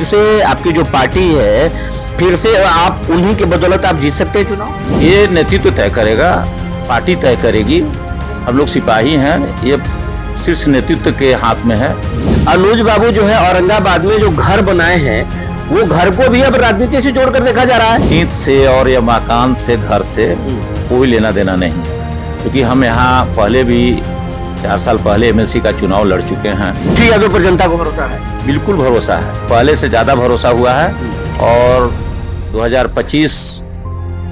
फिर से आपकी जो पार्टी है, फिर से आप उन्हीं के बदौलत आप जीत सकते हैं चुनाव? ये नेतृत्व तय करेगा, पार्टी तय करेगी। हम लोग सिपाही हैं, ये शीर्ष नेतृत्व के हाथ में है। अनुज बाबू जो है औरंगाबाद में जो घर बनाए हैं, वो घर को भी अब राजनीति से जोड़कर देखा जा रहा है। ईंट से और या मकान से, घर से कोई लेना देना नहीं, क्योंकि हम यहाँ पहले भी 4 साल पहले एमएलसी का चुनाव लड़ चुके हैं। श्री यादव पर जनता को भरोसा है? बिल्कुल भरोसा है, पहले से ज्यादा भरोसा हुआ है। और 2025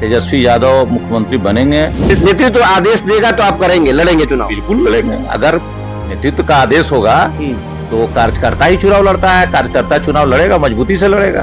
तेजस्वी यादव मुख्यमंत्री बनेंगे। नेतृत्व आदेश देगा तो आप करेंगे, लड़ेंगे चुनाव? बिल्कुल लड़ेंगे। अगर नेतृत्व का आदेश होगा तो कार्यकर्ता ही चुनाव लड़ता है, कार्यकर्ता चुनाव लड़ेगा, मजबूती से लड़ेगा।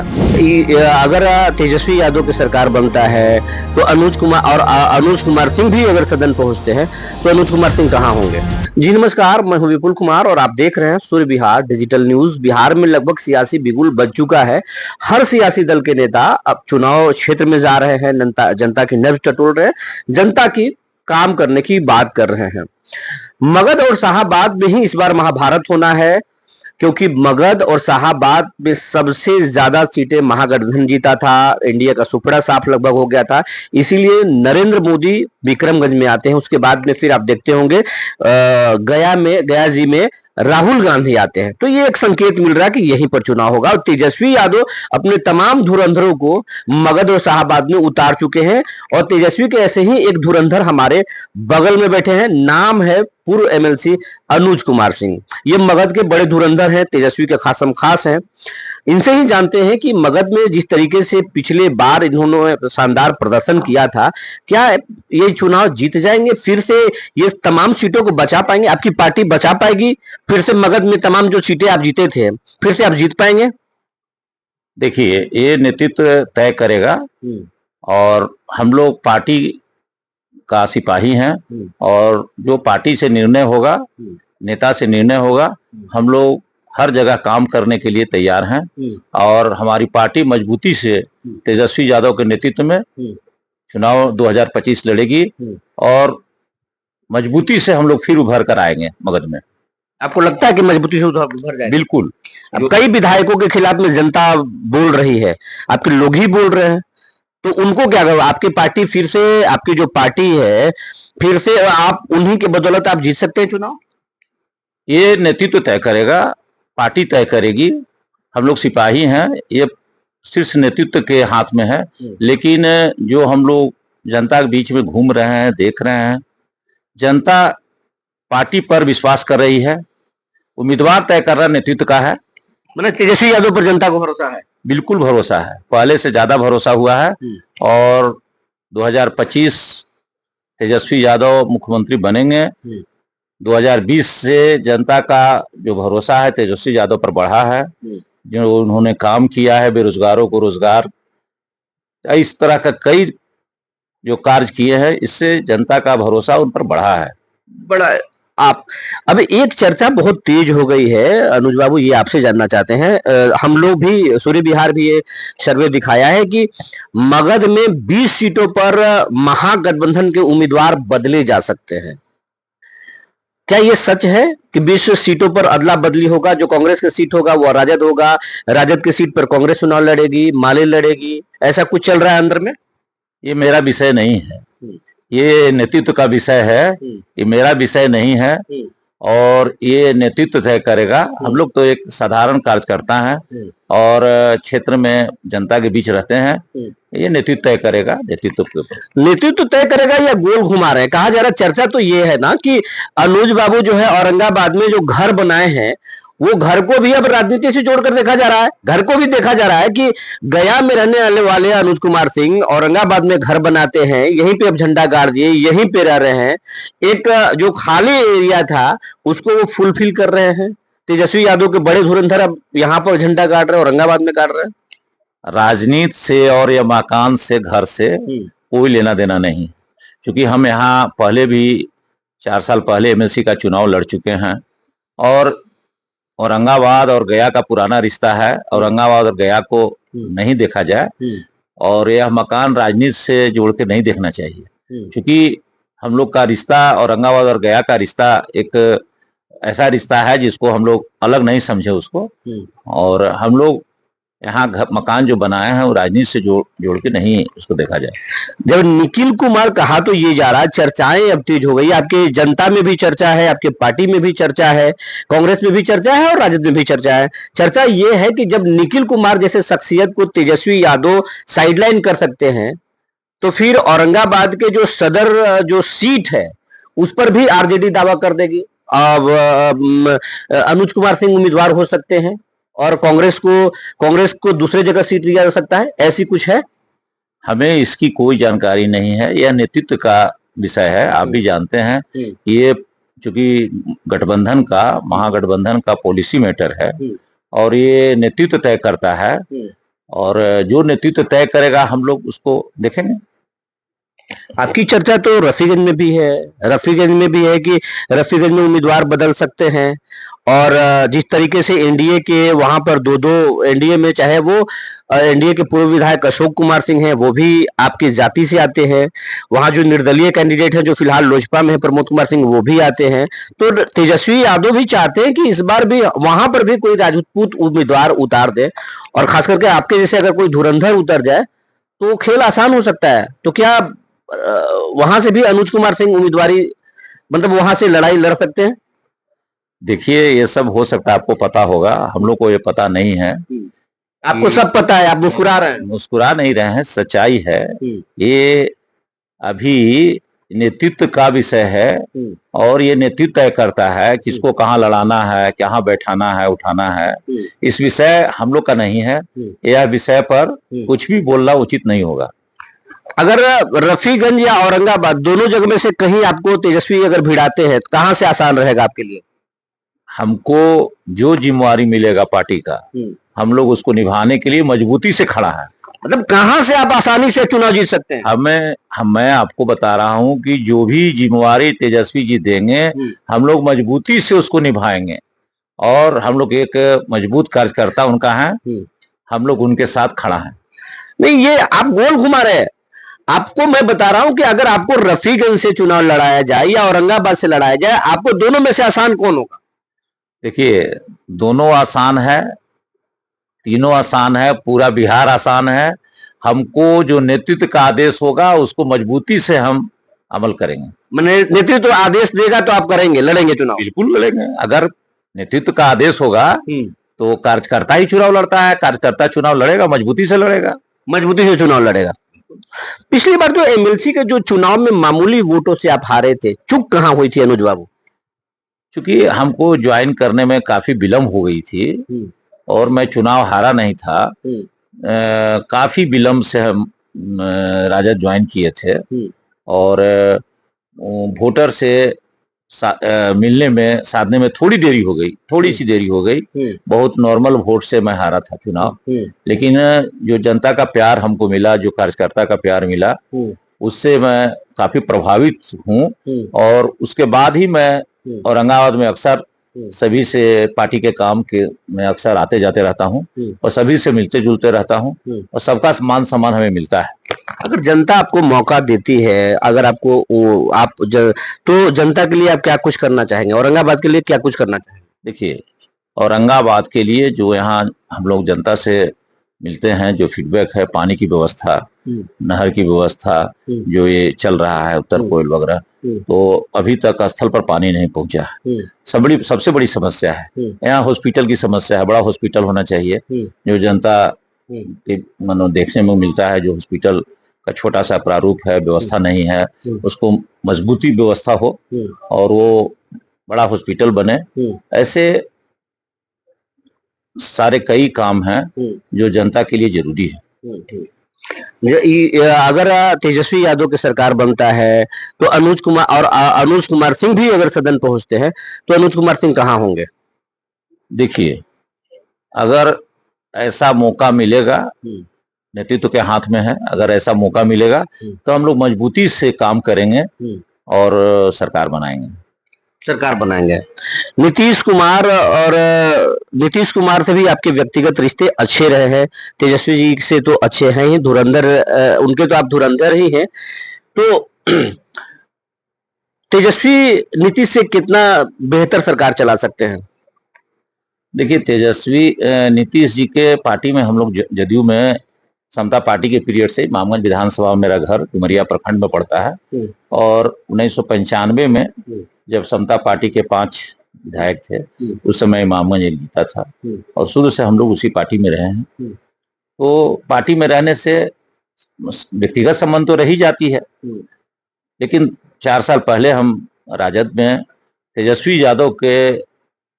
अगर तेजस्वी यादव की सरकार बनता है तो अनुज कुमार सिंह भी अगर सदन पहुंचते हैं तो अनुज कुमार सिंह कहां होंगे? जी नमस्कार, मैं हूं विपुल कुमार और आप देख रहे हैं सूर्य बिहार डिजिटल न्यूज। बिहार में लगभग सियासी बिगुल बज चुका है। हर सियासी दल के नेता अब चुनाव क्षेत्र में जा रहे हैं, जनता की नब्ज टटोल रहे हैं, जनता की काम करने की बात कर रहे हैं। मगध और शाहाबाद में ही इस बार महाभारत होना है, क्योंकि मगध और शाहाबाद में सबसे ज्यादा सीटें महागठबंधन जीता था। इंडिया का सुपड़ा साफ लगभग हो गया था, इसीलिए नरेंद्र मोदी विक्रमगंज में आते हैं। उसके बाद में फिर आप देखते होंगे गया जी में राहुल गांधी आते हैं। तो ये एक संकेत मिल रहा है कि यहीं पर चुनाव होगा। और तेजस्वी यादव अपने तमाम धुरंधरों को मगध और शाहाबाद में उतार चुके हैं। और तेजस्वी के ऐसे ही एक धुरंधर हमारे बगल में बैठे हैं, नाम है पूर्व एमएलसी अनुज कुमार सिंह। ये मगध के बड़े धुरंधर हैं, तेजस्वी के खासम खास हैं। इनसे ही जानते हैं कि मगध में जिस तरीके से पिछले बार इन्होंने शानदार प्रदर्शन किया था, क्या ये चुनाव जीत जाएंगे? फिर से ये तमाम सीटों को बचा पाएंगे? आपकी पार्टी बचा पाएगी? फिर से मगध में तमाम जो सीटें आप जीते थे, फिर से आप जीत पाएंगे? देखिए, ये नेतृत्व तय करेगा और हम लोग पार्टी का सिपाही हैं। और जो पार्टी से निर्णय होगा, नेता से निर्णय होगा, हम लोग हर जगह काम करने के लिए तैयार हैं। और हमारी पार्टी मजबूती से तेजस्वी यादव के नेतृत्व में चुनाव 2025 लड़ेगी और मजबूती से हम लोग फिर उभर कर आएंगे मगध में। आपको लगता है कि मजबूती से उभर जाएगा? बिल्कुल। अब कई विधायकों के खिलाफ में जनता बोल रही है, आपके लोग ही बोल रहे हैं, तो उनको क्या करो? आपकी पार्टी फिर से, आपकी जो पार्टी है, फिर से आप उन्हीं के बदौलत आप जीत सकते हैं चुनाव? ये नेतृत्व तय करेगा, पार्टी तय करेगी। हम लोग सिपाही हैं, ये शीर्ष नेतृत्व के हाथ में है। लेकिन जो हम लोग जनता के बीच में घूम रहे हैं, देख रहे हैं, जनता पार्टी पर विश्वास कर रही है। उम्मीदवार तय कर रहा नेतृत्व का है। मतलब तेजस्वी यादव पर जनता को भरोसा है? बिल्कुल भरोसा है, पहले से ज्यादा भरोसा हुआ है। और 2025 तेजस्वी यादव मुख्यमंत्री बनेंगे। 2020 से जनता का जो भरोसा है तेजस्वी यादव पर बढ़ा है। जो उन्होंने काम किया है, बेरोजगारों को रोजगार, इस तरह का कई जो कार्य किए हैं, इससे जनता का भरोसा उन पर बढ़ा है। बड़ा आप अब एक चर्चा बहुत तेज हो गई है अनुज बाबू, ये आपसे जानना चाहते हैं। हम लोग भी, सूर्य बिहार भी ये सर्वे दिखाया है कि मगध में 20 सीटों पर महागठबंधन के उम्मीदवार बदले जा सकते हैं। क्या ये सच है कि 20 सीटों पर अदला बदली होगा? जो कांग्रेस की सीट होगा वो राजद होगा, राजद की सीट पर कांग्रेस चुनाव लड़ेगी, माले लड़ेगी, ऐसा कुछ चल रहा है अंदर में? ये मेरा विषय नहीं है, ये नेतृत्व का विषय है, ये मेरा विषय नहीं है। और ये नेतृत्व तय करेगा। हम लोग तो एक साधारण कार्यकर्ता हैं और क्षेत्र में जनता के बीच रहते हैं। ये नेतृत्व तय करेगा, नेतृत्व के ऊपर। नेतृत्व तय करेगा या गोल घुमा रहे हैं? कहा जा रहा है, चर्चा तो ये है ना कि अनुज बाबू जो है औरंगाबाद में जो घर बनाए हैं, वो घर को भी अब राजनीति से जोड़कर देखा जा रहा है। घर को भी देखा जा रहा है कि गया में रहने वाले अनुज कुमार सिंह औरंगाबाद में घर बनाते हैं, यहीं पे अब झंडा गाड़ दिए, यहीं पे रह रहे हैं। एक जो खाली एरिया था उसको वो फुलफिल कर रहे हैं। तेजस्वी यादव के बड़े धुरंधर अब यहाँ पर झंडा गाड़ रहे हैं, औरंगाबाद में गाड़ रहे हैं। राजनीति से और या मकान से, घर से कोई लेना देना नहीं, क्योंकि हम यहाँ पहले भी 4 साल पहले एमएलसी का चुनाव लड़ चुके हैं। और औरंगाबाद और गया का पुराना रिश्ता है, औरंगाबाद और गया को नहीं देखा जाए। और यह मकान राजनीति से जोड़ के नहीं देखना चाहिए, क्योंकि हम लोग का रिश्ता, औरंगाबाद और गया का रिश्ता एक ऐसा रिश्ता है जिसको हम लोग अलग नहीं समझे उसको। और हम लोग यहाँ मकान जो बनाए हैं वो राजनीति से जोड़ के नहीं उसको देखा जाए। जब निखिल कुमार कहा तो ये जा रहा, चर्चाएं अब तेज हो गई, आपके जनता में भी चर्चा है, आपके पार्टी में भी चर्चा है, कांग्रेस में भी चर्चा है और राजद में भी चर्चा है। चर्चा ये है कि जब निखिल कुमार जैसे शख्सियत को तेजस्वी यादव साइडलाइन कर सकते हैं तो फिर औरंगाबाद के जो सदर जो सीट है उस पर भी आरजेडी दावा कर देगी। अब अनुज कुमार सिंह उम्मीदवार हो सकते हैं और कांग्रेस को दूसरे जगह सीट दिया जा सकता है, ऐसी कुछ है? हमें इसकी कोई जानकारी नहीं है, यह नेतृत्व का विषय है। आप भी जानते हैं ये चूंकि महागठबंधन का पॉलिसी मैटर है और ये नेतृत्व तय करता है और जो नेतृत्व तय करेगा हम लोग उसको देखेंगे। आपकी चर्चा तो रफीगंज में भी है, कि रफीगंज में उम्मीदवार बदल सकते हैं और जिस तरीके से एनडीए के वहां पर दो एनडीए में, चाहे वो एनडीए के पूर्व विधायक अशोक कुमार सिंह हैं, वो भी आपकी जाति से आते हैं, वहां जो निर्दलीय कैंडिडेट है जो फिलहाल लोजपा में है प्रमोद कुमार सिंह, वो भी आते हैं। तो तेजस्वी यादव भी चाहते हैं कि इस बार भी वहां पर भी कोई राजपूत उम्मीदवार उतार दे और खास करके आपके जैसे अगर कोई धुरंधर उतर जाए तो खेल आसान हो सकता है। तो क्या वहां से भी अनुज कुमार सिंह उम्मीदवारी, मतलब वहां से लड़ाई लड़ सकते हैं? देखिए ये सब हो सकता है, आपको पता होगा, हम लोग को ये पता नहीं है। आपको सब पता है, आप मुस्कुरा रहे हैं। मुस्कुरा नहीं रहे हैं, सच्चाई है। ये अभी नेतृत्व का विषय है और ये नेतृत्व तय करता है किसको कहाँ लड़ाना है, कहाँ बैठाना है, उठाना है। इस विषय हम लोग का नहीं है, यह विषय पर कुछ भी बोलना उचित नहीं होगा। अगर रफीगंज या औरंगाबाद दोनों जगह में से कहीं आपको तेजस्वी अगर भिड़ाते हैं तो कहां से आसान रहेगा आपके लिए? हमको जो जिम्मेवारी मिलेगा पार्टी का, हम लोग उसको निभाने के लिए मजबूती से खड़ा है। मतलब कहां से आप आसानी से चुनाव जीत सकते हैं? मैं आपको बता रहा हूं कि जो भी जिम्मेवारी तेजस्वी जी देंगे हम लोग मजबूती से उसको निभाएंगे और हम लोग एक मजबूत कार्यकर्ता उनका है, हम लोग उनके साथ खड़ा है। नहीं, ये आप गोल घुमा रहे हैं। आपको मैं बता रहा हूं कि अगर आपको रफीगंज से चुनाव लड़ाया जाए या औरंगाबाद से लड़ाया जाए, आपको दोनों में से आसान कौन होगा? देखिए दोनों आसान है, तीनों आसान है, पूरा बिहार आसान है। हमको जो नेतृत्व का आदेश होगा उसको मजबूती से हम अमल करेंगे। मैंने नेतृत्व आदेश देगा तो आप करेंगे, लड़ेंगे चुनाव? बिल्कुल लड़ेंगे। अगर नेतृत्व का आदेश होगा तो कार्यकर्ता ही चुनाव लड़ता है, कार्यकर्ता चुनाव लड़ेगा, मजबूती से लड़ेगा। मजबूती से चुनाव लड़ेगा। पिछली बार जो एमएलसी के जो चुनाव में मामूली वोटों से आप हारे थे, चूक कहां हुई थी अनुज बाबू? क्योंकि हमको ज्वाइन करने में काफी विलम्ब हो गई थी और मैं चुनाव हारा नहीं था। काफी विलम्ब से हम राजद ज्वाइन किए थे और वोटर से मिलने में, साधने में थोड़ी देरी हो गई, थोड़ी सी देरी हो गई। बहुत नॉर्मल वोट से मैं हारा था चुनाव, लेकिन जो जनता का प्यार हमको मिला, जो कार्यकर्ता का प्यार मिला, उससे मैं काफी प्रभावित हूँ और उसके बाद ही मैं औरंगाबाद में अक्सर सभी से पार्टी के काम के मैं अक्सर आते जाते रहता हूँ और सभी से मिलते जुलते रहता हूँ और सबका मान सम्मान हमें मिलता है। अगर जनता आपको मौका देती है, अगर आपको तो जनता के लिए आप क्या कुछ करना चाहेंगे? औरंगाबाद के लिए क्या कुछ करना चाहेंगे? देखिए औरंगाबाद के लिए जो यहाँ हम लोग जनता से मिलते हैं, जो फीडबैक है, पानी की व्यवस्था, नहर की व्यवस्था, जो ये चल रहा है उत्तर कोयल वगैरह, तो अभी तक स्थल पर पानी नहीं पहुंचा है। सबसे बड़ी समस्या है यहाँ हॉस्पिटल की समस्या है। बड़ा हॉस्पिटल होना चाहिए जो जनता के मानो देखने में मिलता है। जो हॉस्पिटल का छोटा सा प्रारूप है, व्यवस्था नहीं है, उसको मजबूती व्यवस्था हो और वो बड़ा हॉस्पिटल बने। ऐसे सारे कई काम हैं जो जनता के लिए जरूरी है। अगर तेजस्वी यादव की सरकार बनता है तो अनुज कुमार सिंह भी अगर सदन पहुंचते हैं तो अनुज कुमार सिंह कहां होंगे? देखिए अगर ऐसा मौका मिलेगा, नेतृत्व के हाथ में है, अगर ऐसा मौका मिलेगा तो हम लोग मजबूती से काम करेंगे और सरकार बनाएंगे। नीतीश कुमार से भी आपके व्यक्तिगत रिश्ते अच्छे रहे हैं, तेजस्वी जी से तो अच्छे हैं ही, धुरंधर उनके तो आप धुरंधर ही हैं। तो तेजस्वी नीतीश से कितना बेहतर सरकार चला सकते हैं? देखिए, तेजस्वी नीतीश जी के पार्टी में हम लोग जदयू में समता पार्टी के पीरियड से इमामगंज विधानसभा में मेरा घर डुमरिया प्रखंड में पड़ता है। और 1995 में जब समता पार्टी के 5 विधायक थे, उस समय इमामगंज एक जीता था और शुरू से हम लोग उसी पार्टी में रहे हैं। तो पार्टी में रहने से व्यक्तिगत संबंध तो रही जाती है, लेकिन 4 साल पहले हम राजद में तेजस्वी यादव के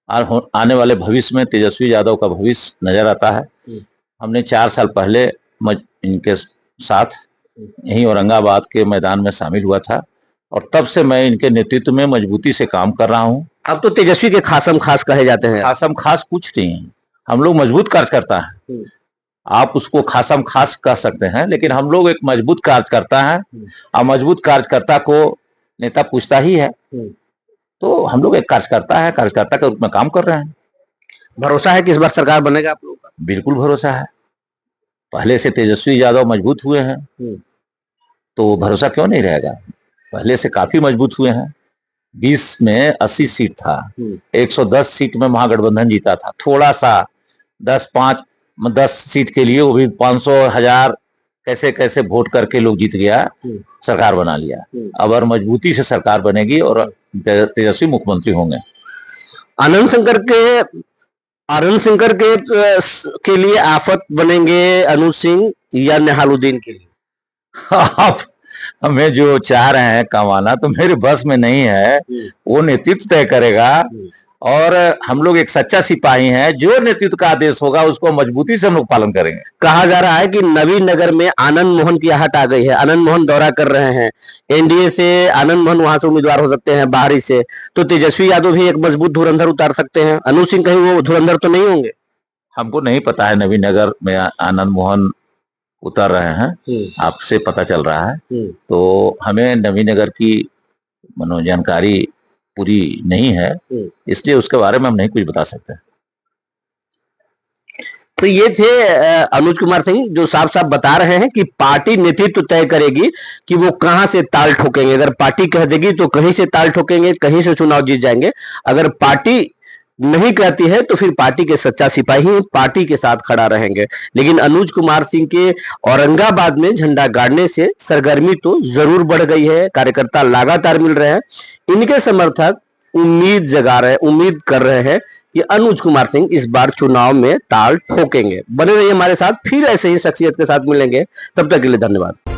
आने वाले भविष्य में तेजस्वी यादव का भविष्य नजर आता है। हमने 4 साल पहले इनके साथ यहीं औरंगाबाद के मैदान में शामिल हुआ था और तब से मैं इनके नेतृत्व में मजबूती से काम कर रहा हूं। अब तो तेजस्वी के खासम खास कहे जाते हैं। खासम खास कुछ नहीं है, हम लोग मजबूत कार्यकर्ता है। आप उसको खासम खास कह सकते हैं, लेकिन हम लोग एक मजबूत कार्यकर्ता है और मजबूत कार्यकर्ता को नेता पूछता ही है। तो हम लोग एक कार्यकर्ता है, कार्यकर्ता के रूप में काम कर रहे हैं। भरोसा है कि इस बार सरकार बनेगा आप लोगों का? बिल्कुल भरोसा है। पहले से तेजस्वी यादव मजबूत हुए हैं तो भरोसा क्यों नहीं रहेगा। पहले से काफी मजबूत हुए हैं। 20 में 80 सीट था, 110 सीट में महागठबंधन जीता था। थोड़ा सा 10 सीट के लिए वो भी 500,000 कैसे कैसे वोट करके लोग जीत गया, सरकार बना लिया। अब और मजबूती से सरकार बनेगी और तेजस्वी मुख्यमंत्री होंगे। आनंद शंकर के लिए आफत बनेंगे अनुज सिंह या निहालुद्दीन के लिए? आप हमें जो चाह रहे हैं कमाना तो मेरे बस में नहीं है, वो नेतृत्व तय करेगा। और हम लोग एक सच्चा सिपाही हैं, जो नेतृत्व का आदेश होगा उसको मजबूती से हम लोग पालन करेंगे। कहा जा रहा है कि नवीन नगर में आनंद मोहन की आहट आ गई है, आनंद मोहन दौरा कर रहे हैं। एनडीए से आनंद मोहन वहां से उम्मीदवार हो सकते हैं बाहरी से, तो तेजस्वी यादव भी एक मजबूत धुरंधर उतार सकते हैं। अनुज सिंह कहीं वो धुरंधर तो नहीं होंगे? हमको नहीं पता है नवीन नगर में आनंद मोहन उतर रहे हैं, आपसे पता चल रहा है। तो हमें नवीन नगर की जानकारी पूरी नहीं है, इसलिए उसके बारे में हम नहीं कुछ बता सकते। तो ये थे अनुज कुमार सिंह, जो साफ साफ बता रहे हैं कि पार्टी नेतृत्व तय करेगी कि वो कहां से ताल ठोकेंगे। अगर पार्टी कह देगी तो कहीं से ताल ठोकेंगे, कहीं से चुनाव जीत जाएंगे। अगर पार्टी नहीं कहती है तो फिर पार्टी के सच्चा सिपाही पार्टी के साथ खड़ा रहेंगे। लेकिन अनुज कुमार सिंह के औरंगाबाद में झंडा गाड़ने से सरगर्मी तो जरूर बढ़ गई है, कार्यकर्ता लगातार मिल रहे हैं। इनके समर्थक उम्मीद कर रहे हैं कि अनुज कुमार सिंह इस बार चुनाव में ताल ठोकेंगे। बने रहिए हमारे साथ, फिर ऐसे ही शख्सियत के साथ मिलेंगे। तब तक के लिए धन्यवाद।